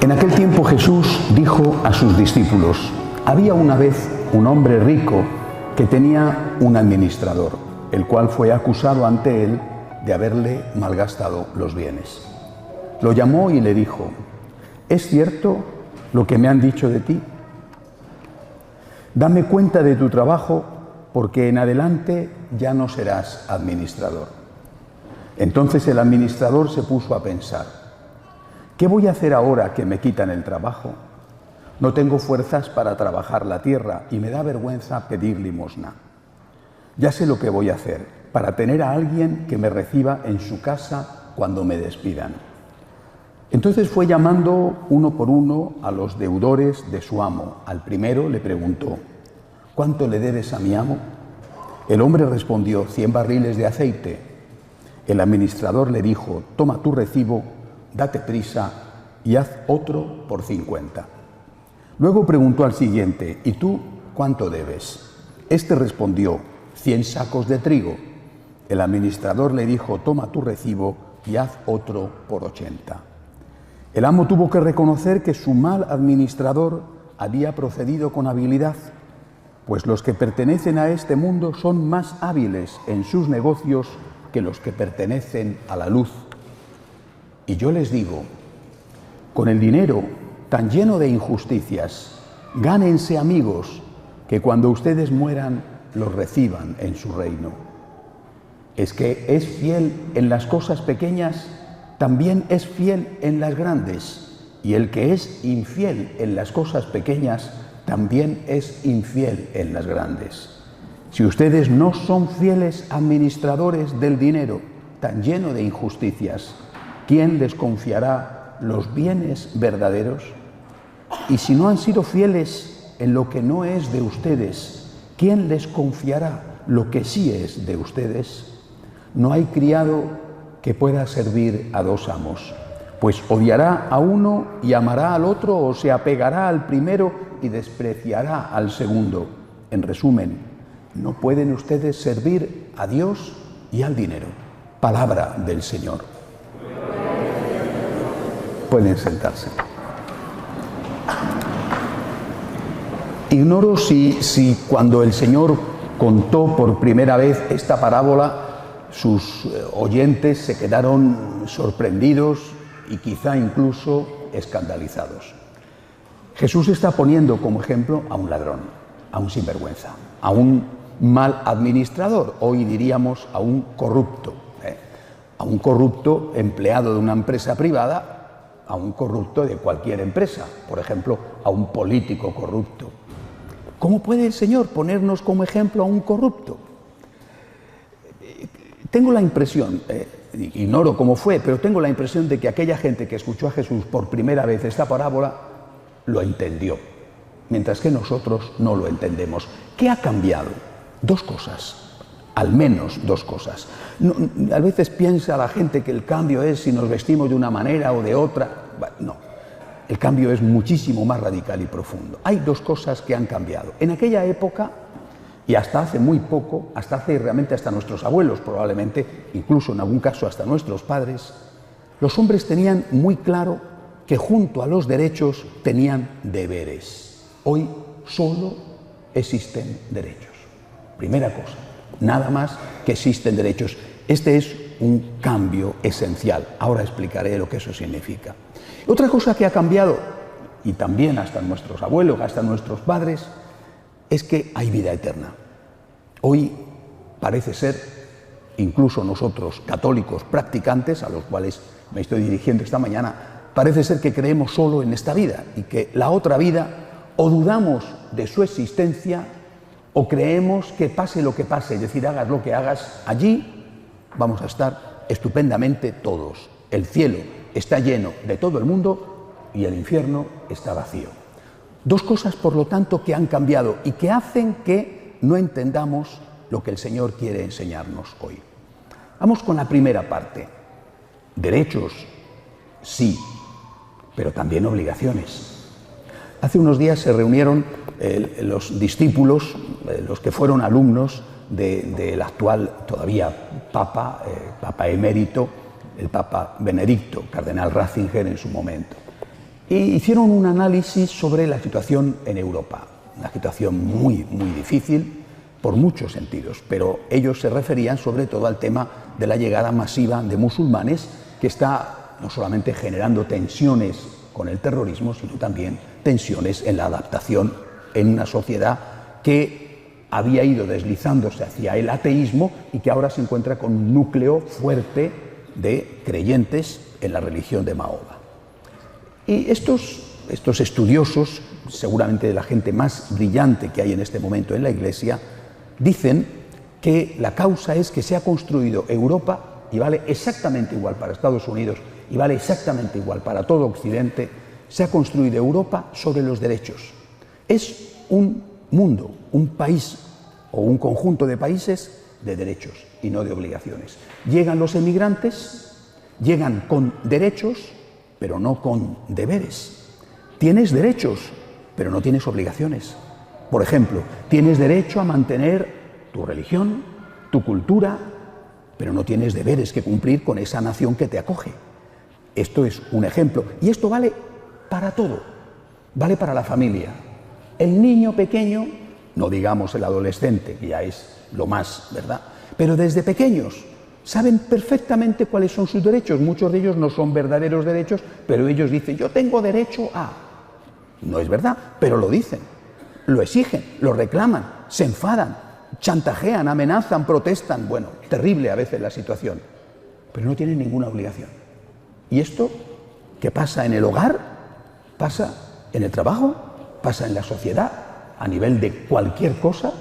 En aquel tiempo Jesús dijo a sus discípulos: había una vez un hombre rico que tenía un administrador, el cual fue acusado ante él de haberle malgastado los bienes. Lo llamó y le dijo: ¿es cierto lo que me han dicho de ti? Dame cuenta de tu trabajo, porque en adelante ya no serás administrador. Entonces el administrador se puso a pensar: ¿qué voy a hacer ahora que me quitan el trabajo? No tengo fuerzas para trabajar la tierra y me da vergüenza pedir limosna. Ya sé lo que voy a hacer para tener a alguien que me reciba en su casa cuando me despidan. Entonces fue llamando uno por uno a los deudores de su amo. Al primero le preguntó: ¿cuánto le debes a mi amo? El hombre respondió: 100 barriles de aceite. El administrador le dijo: toma tu recibo, date prisa y haz otro por 50. Luego preguntó al siguiente: ¿y tú cuánto debes? Este respondió: 100 sacos de trigo. El administrador le dijo: toma tu recibo y haz otro por 80. El amo tuvo que reconocer que su mal administrador había procedido con habilidad, pues los que pertenecen a este mundo son más hábiles en sus negocios que los que pertenecen a la luz. Y yo les digo: con el dinero tan lleno de injusticias, gánense amigos que cuando ustedes mueran los reciban en su reino. Es que es fiel en las cosas pequeñas, también es fiel en las grandes, y el que es infiel en las cosas pequeñas también es infiel en las grandes. Si ustedes no son fieles administradores del dinero tan lleno de injusticias, ¿quién les confiará los bienes verdaderos? Y si no han sido fieles en lo que no es de ustedes, ¿quién les confiará lo que sí es de ustedes? No hay criado que pueda servir a dos amos, pues odiará a uno y amará al otro, o se apegará al primero y despreciará al segundo. En resumen, no pueden ustedes servir a Dios y al dinero. Palabra del Señor. Pueden sentarse. Ignoro si cuando el Señor contó por primera vez esta parábola, sus oyentes se quedaron sorprendidos y quizá incluso escandalizados. Jesús está poniendo como ejemplo a un ladrón, a un sinvergüenza, a un mal administrador, hoy diríamos a un corrupto empleado de una empresa privada, a un corrupto de cualquier empresa, por ejemplo, a un político corrupto. ¿Cómo puede el Señor ponernos como ejemplo a un corrupto? Tengo la impresión, ignoro cómo fue, pero tengo la impresión de que aquella gente que escuchó a Jesús por primera vez esta parábola lo entendió, mientras que nosotros no lo entendemos. ¿Qué ha cambiado? Dos cosas. Al menos dos cosas. A veces piensa la gente que el cambio es si nos vestimos de una manera o de otra. No, el cambio es muchísimo más radical y profundo. Hay dos cosas que han cambiado. En aquella época, y hasta hace muy poco, realmente hasta nuestros abuelos probablemente, incluso en algún caso hasta nuestros padres, los hombres tenían muy claro que junto a los derechos tenían deberes. Hoy solo existen derechos. Primera cosa. Nada más que existen derechos. Este es un cambio esencial. Ahora explicaré lo que eso significa. Otra cosa que ha cambiado, y también hasta nuestros abuelos, hasta nuestros padres, es que hay vida eterna. Hoy parece ser, incluso nosotros católicos practicantes, a los cuales me estoy dirigiendo esta mañana, parece ser que creemos solo en esta vida y que la otra vida o dudamos de su existencia o creemos que pase lo que pase, es decir, hagas lo que hagas, allí vamos a estar estupendamente todos. El cielo está lleno de todo el mundo y el infierno está vacío. Dos cosas, por lo tanto, que han cambiado y que hacen que no entendamos lo que el Señor quiere enseñarnos hoy. Vamos con la primera parte. Derechos, sí, pero también obligaciones. Hace unos días se reunieron los discípulos, los que fueron alumnos del actual todavía Papa emérito, el Papa Benedicto, Cardenal Ratzinger en su momento. y hicieron un análisis sobre la situación en Europa, una situación muy difícil por muchos sentidos, pero ellos se referían sobre todo al tema de la llegada masiva de musulmanes, que está no solamente generando tensiones con el terrorismo, sino también tensiones en la adaptación en una sociedad que había ido deslizándose hacia el ateísmo y que ahora se encuentra con un núcleo fuerte de creyentes en la religión de Mahoma. Y estos estudiosos, seguramente de la gente más brillante que hay en este momento en la Iglesia, dicen que la causa es que se ha construido Europa, y vale exactamente igual para Estados Unidos y vale exactamente igual para todo Occidente, se ha construido Europa sobre los derechos. Es un mundo, un país o un conjunto de países de derechos y no de obligaciones. Llegan los emigrantes, llegan con derechos, pero no con deberes. Tienes derechos, pero no tienes obligaciones. Por ejemplo, tienes derecho a mantener tu religión, tu cultura, pero no tienes deberes que cumplir con esa nación que te acoge. Esto es un ejemplo. Y esto vale para todo. Vale para la familia. El niño pequeño, no digamos el adolescente, que ya es lo más, ¿verdad? Pero desde pequeños saben perfectamente cuáles son sus derechos. Muchos de ellos no son verdaderos derechos, pero ellos dicen, yo tengo derecho a... No es verdad, pero lo dicen, lo exigen, lo reclaman, se enfadan, chantajean, amenazan, protestan. Bueno, terrible a veces la situación, pero no tienen ninguna obligación. Y esto que pasa en el hogar, pasa en el trabajo, pasa en la sociedad, a nivel de cualquier cosa,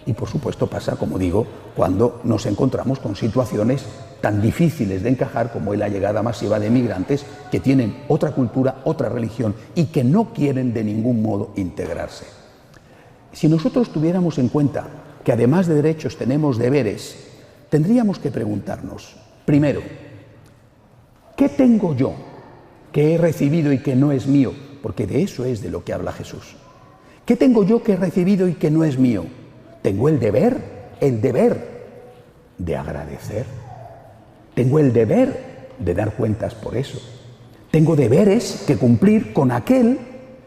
y por supuesto pasa, como digo, cuando nos encontramos con situaciones tan difíciles de encajar como es la llegada masiva de migrantes que tienen otra cultura, otra religión y que no quieren de ningún modo integrarse. Si nosotros tuviéramos en cuenta que además de derechos tenemos deberes, tendríamos que preguntarnos, primero, ¿qué tengo yo que he recibido y que no es mío? Porque de eso es de lo que habla Jesús. ¿Qué tengo yo que he recibido y que no es mío? Tengo el deber de agradecer. Tengo el deber de dar cuentas por eso. Tengo deberes que cumplir con aquel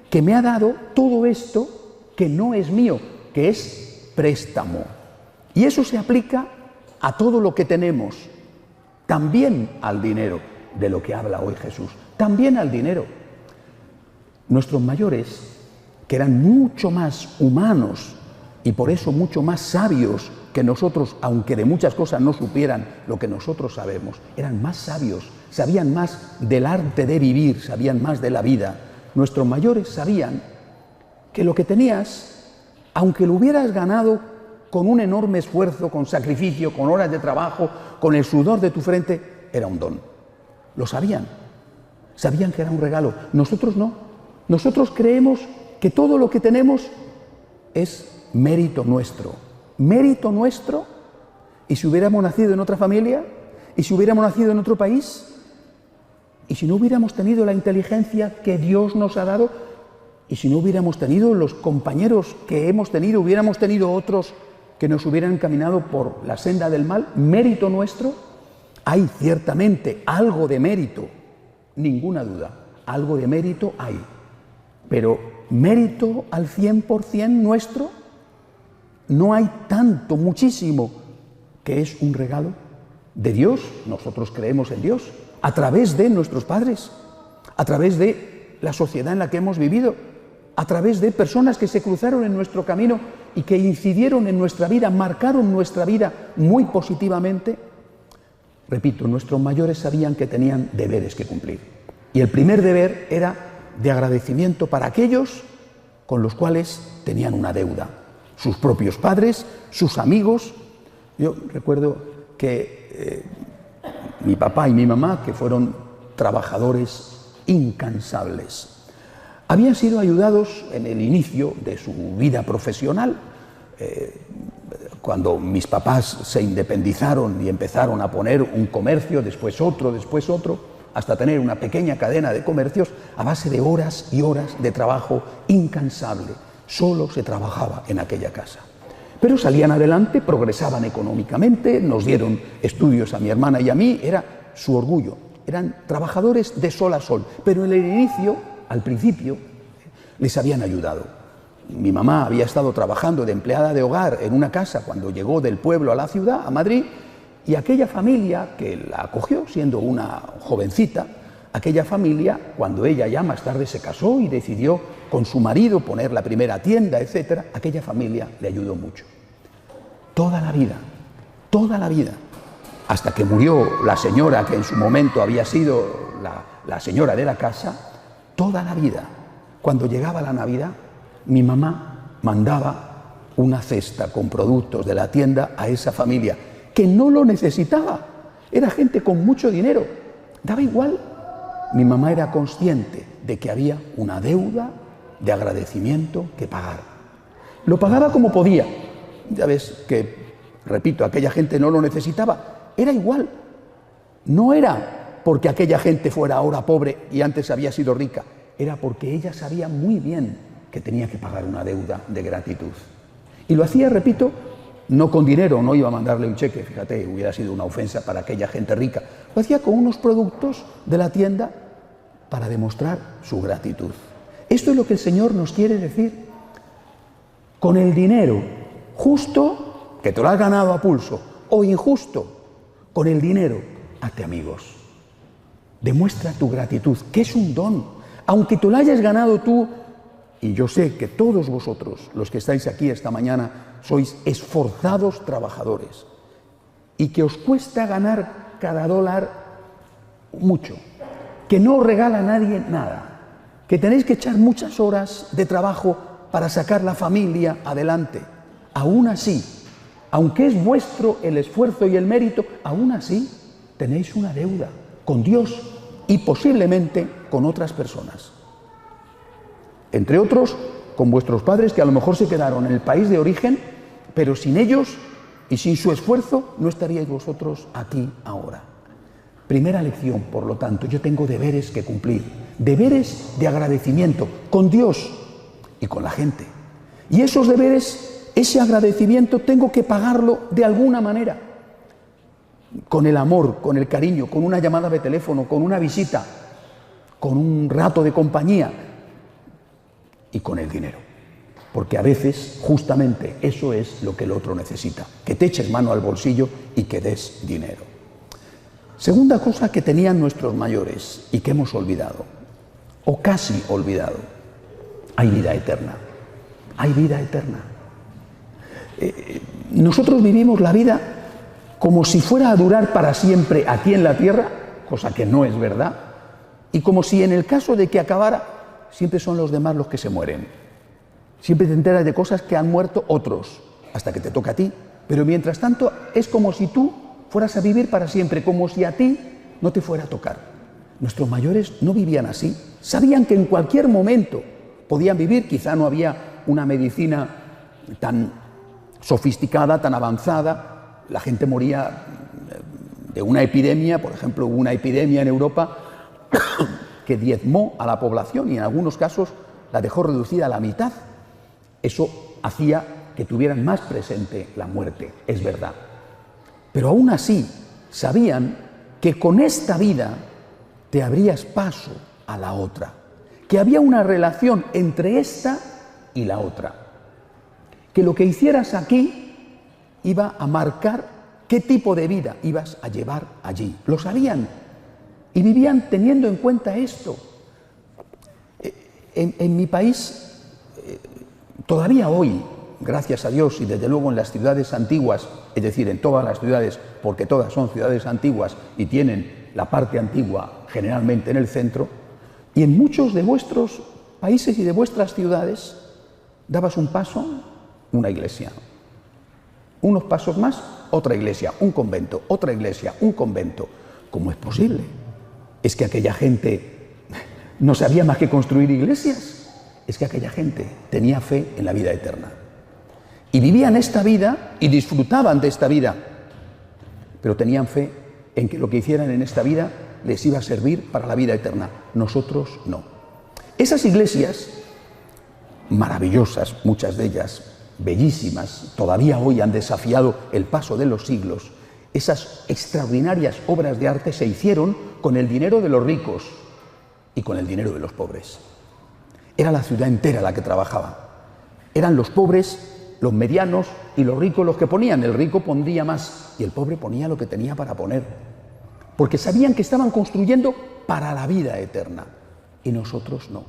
que me ha dado todo esto que no es mío, que es préstamo. Y eso se aplica a todo lo que tenemos, también al dinero, de lo que habla hoy Jesús, también al dinero. Nuestros mayores, que eran mucho más humanos y por eso mucho más sabios que nosotros, aunque de muchas cosas no supieran lo que nosotros sabemos, eran más sabios, sabían más del arte de vivir, sabían más de la vida. Nuestros mayores sabían que lo que tenías, aunque lo hubieras ganado con un enorme esfuerzo, con sacrificio, con horas de trabajo, con el sudor de tu frente, era un don. Lo sabían. Sabían que era un regalo. Nosotros no. Nosotros creemos que todo lo que tenemos es mérito nuestro. Mérito nuestro. ¿Y si hubiéramos nacido en otra familia? ¿Y si hubiéramos nacido en otro país? ¿Y si no hubiéramos tenido la inteligencia que Dios nos ha dado? ¿Y si no hubiéramos tenido los compañeros que hemos tenido, hubiéramos tenido otros que nos hubieran encaminado por la senda del mal? ¿Mérito nuestro? Hay ciertamente algo de mérito, ninguna duda, algo de mérito hay. Pero mérito al 100% nuestro, no hay tanto, muchísimo, que es un regalo de Dios. Nosotros creemos en Dios a través de nuestros padres, a través de la sociedad en la que hemos vivido, a través de personas que se cruzaron en nuestro camino y que incidieron en nuestra vida, marcaron nuestra vida muy positivamente. Repito, nuestros mayores sabían que tenían deberes que cumplir. Y el primer deber era de agradecimiento para aquellos con los cuales tenían una deuda. Sus propios padres, sus amigos. Yo recuerdo que mi papá y mi mamá, que fueron trabajadores incansables, habían sido ayudados en el inicio de su vida profesional. Cuando mis papás se independizaron y empezaron a poner un comercio, después otro, hasta tener una pequeña cadena de comercios a base de horas y horas de trabajo incansable. Solo se trabajaba en aquella casa. Pero salían adelante, progresaban económicamente, nos dieron estudios a mi hermana y a mí, era su orgullo. eran trabajadores de sol a sol, pero en el inicio, al principio, les habían ayudado. Mi mamá había estado trabajando de empleada de hogar en una casa cuando llegó del pueblo a la ciudad, a Madrid, y aquella familia que la acogió siendo una jovencita, aquella familia, cuando ella ya más tarde se casó y decidió con su marido poner la primera tienda, etc., aquella familia le ayudó mucho. Toda la vida, hasta que murió la señora que en su momento había sido la señora de la casa, toda la vida, cuando llegaba la Navidad, mi mamá mandaba una cesta con productos de la tienda a esa familia, que no lo necesitaba, era gente con mucho dinero, daba igual. Mi mamá era consciente de que había una deuda de agradecimiento que pagar. Lo pagaba como podía. Ya ves que, repito, aquella gente no lo necesitaba, era igual. No era porque aquella gente fuera ahora pobre y antes había sido rica, era porque ella sabía muy bien que tenía que pagar una deuda de gratitud. Y lo hacía, repito, no con dinero, no iba a mandarle un cheque, fíjate, hubiera sido una ofensa para aquella gente rica. Lo hacía con unos productos de la tienda para demostrar su gratitud. Esto es lo que el Señor nos quiere decir. Con el dinero justo, que te lo has ganado a pulso, o injusto, con el dinero, hazte amigos. Demuestra tu gratitud, que es un don. Aunque te lo hayas ganado tú, y yo sé que todos vosotros, los que estáis aquí esta mañana, sois esforzados trabajadores y que os cuesta ganar cada dólar mucho, que no os regala nadie nada, que tenéis que echar muchas horas de trabajo para sacar la familia adelante. Aún así, aunque es vuestro el esfuerzo y el mérito, aún así tenéis una deuda con Dios y posiblemente con otras personas. Entre otros, con vuestros padres que a lo mejor se quedaron en el país de origen, pero sin ellos y sin su esfuerzo no estaríais vosotros aquí ahora. Primera lección, por lo tanto, yo tengo deberes que cumplir, deberes de agradecimiento con Dios y con la gente. Y esos deberes, ese agradecimiento, tengo que pagarlo de alguna manera, con el amor, con el cariño, con una llamada de teléfono, con una visita, con un rato de compañía y con el dinero. Porque a veces, justamente, eso es lo que el otro necesita, que te eches mano al bolsillo y que des dinero. Segunda cosa que tenían nuestros mayores y que hemos olvidado, o casi olvidado, hay vida eterna. Hay vida eterna. Nosotros vivimos la vida como si fuera a durar para siempre aquí en la tierra, cosa que no es verdad, y como si en el caso de que acabara, siempre son los demás los que se mueren. Siempre te enteras de cosas que han muerto otros, hasta que te toca a ti. Pero mientras tanto, es como si tú fueras a vivir para siempre, como si a ti no te fuera a tocar. Nuestros mayores no vivían así. Sabían que en cualquier momento podían vivir. Quizá no había una medicina tan sofisticada, tan avanzada. La gente moría de una epidemia. Por ejemplo, hubo una epidemia en Europa que diezmó a la población y en algunos casos la dejó reducida a la mitad. Eso hacía que tuvieran más presente la muerte, es verdad. Pero aún así sabían que con esta vida te abrías paso a la otra, que había una relación entre esta y la otra, que lo que hicieras aquí iba a marcar qué tipo de vida ibas a llevar allí. Lo sabían y vivían teniendo en cuenta esto. En mi país, todavía hoy, gracias a Dios, y desde luego en las ciudades antiguas, es decir, en todas las ciudades, porque todas son ciudades antiguas y tienen la parte antigua generalmente en el centro, y en muchos de vuestros países y de vuestras ciudades, dabas un paso, una iglesia. Unos pasos más, otra iglesia, un convento, otra iglesia, un convento. ¿Cómo es posible? ¿Es que aquella gente no sabía más que construir iglesias? Es que aquella gente tenía fe en la vida eterna. Y vivían esta vida y disfrutaban de esta vida, pero tenían fe en que lo que hicieran en esta vida les iba a servir para la vida eterna. Nosotros no. Esas iglesias, maravillosas, muchas de ellas, bellísimas, todavía hoy han desafiado el paso de los siglos. esas extraordinarias obras de arte se hicieron con el dinero de los ricos y con el dinero de los pobres. Era la ciudad entera la que trabajaba. Eran los pobres, los medianos y los ricos los que ponían. El rico pondría más y el pobre ponía lo que tenía para poner. Porque sabían que estaban construyendo para la vida eterna. Y nosotros no.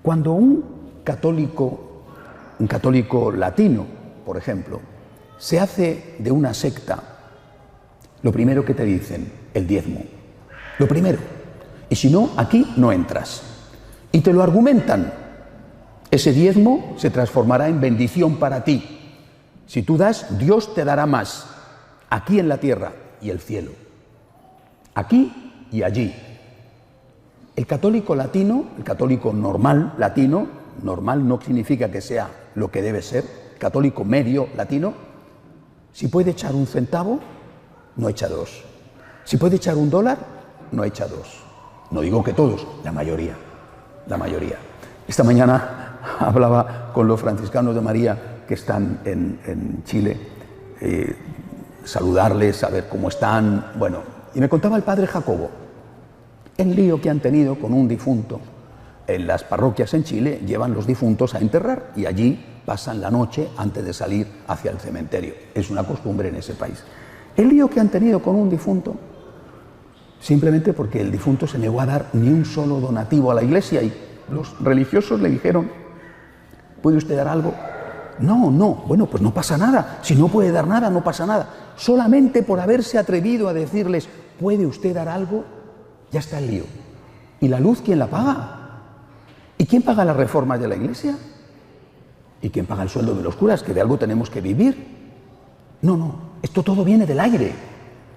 Cuando un católico latino, por ejemplo, se hace de una secta, lo primero que te dicen, el diezmo. Lo primero. Y si no, aquí no entras. Y te lo argumentan. Ese diezmo se transformará en bendición para ti. Si tú das, Dios te dará más. Aquí en la tierra y el cielo. Aquí y allí. El católico latino, el católico normal latino, normal no significa que sea lo que debe ser, católico medio latino, si puede echar un centavo, no echa dos. Si puede echar $1, no echa dos. No digo que todos, la mayoría. La mayoría. Esta mañana hablaba con los franciscanos de María que están en Chile, saludarles, saber cómo están, bueno, y me contaba el padre Jacobo el lío que han tenido con un difunto. En las parroquias en Chile llevan los difuntos a enterrar y allí pasan la noche antes de salir hacia el cementerio. Es una costumbre en ese país. El lío que han tenido con un difunto, simplemente porque el difunto se negó a dar ni un solo donativo a la iglesia y los religiosos le dijeron, ¿puede usted dar algo? No, bueno, pues no pasa nada. Si no puede dar nada, no pasa nada. Solamente por haberse atrevido a decirles, ¿puede usted dar algo? Ya está el lío. ¿Y la luz quién la paga? ¿Y quién paga las reformas de la iglesia? ¿Y quién paga el sueldo de los curas? Que de algo tenemos que vivir. No, esto todo viene del aire.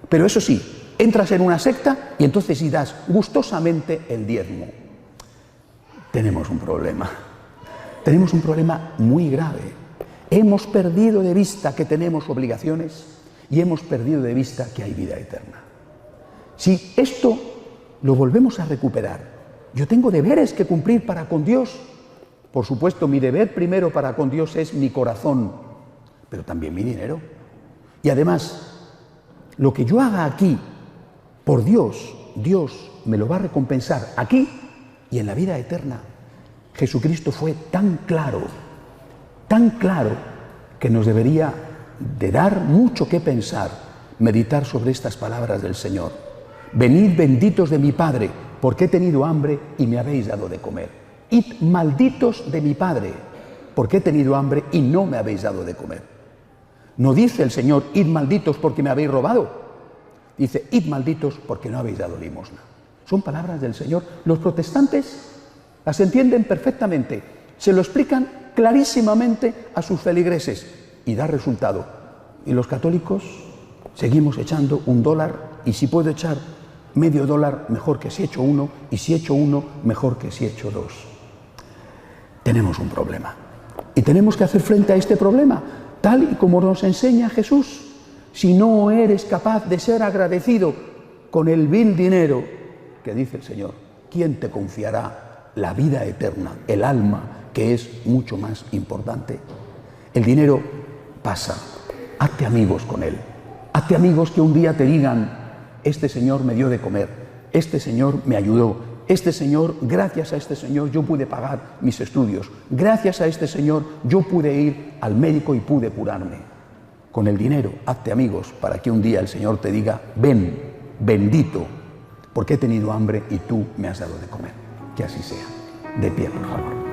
Pero eso sí, entras en una secta y entonces sí das gustosamente el diezmo. Tenemos un problema. Tenemos un problema muy grave. Hemos perdido de vista que tenemos obligaciones y hemos perdido de vista que hay vida eterna. Si esto lo volvemos a recuperar, yo tengo deberes que cumplir para con Dios. Por supuesto, mi deber primero para con Dios es mi corazón, pero también mi dinero. Y además, lo que yo haga aquí por Dios, Dios me lo va a recompensar aquí y en la vida eterna. Jesucristo fue tan claro, que nos debería de dar mucho que pensar, meditar sobre estas palabras del Señor. Venid benditos de mi Padre, porque he tenido hambre y me habéis dado de comer. Id malditos de mi Padre, porque he tenido hambre y no me habéis dado de comer. No dice el Señor, id malditos porque me habéis robado. Dice, id malditos porque no habéis dado limosna. Son palabras del Señor. Los protestantes las entienden perfectamente. Se lo explican clarísimamente a sus feligreses y da resultado. Y los católicos seguimos echando $1 y si puedo echar $0,5, mejor que si echo uno, y si echo uno, mejor que si echo dos. Tenemos un problema y tenemos que hacer frente a este problema tal y como nos enseña Jesús. Si no eres capaz de ser agradecido con el vil dinero que dice el Señor, ¿quién te confiará la vida eterna, el alma, que es mucho más importante? El dinero pasa. Hazte amigos con él. Hazte amigos que un día te digan, este señor me dio de comer, este señor me ayudó, este señor, gracias a este señor yo pude pagar mis estudios, gracias a este señor yo pude ir al médico y pude curarme. Con el dinero, hazte amigos para que un día el Señor te diga, ven, bendito, porque he tenido hambre y tú me has dado de comer. Que así sea. De pie, por favor.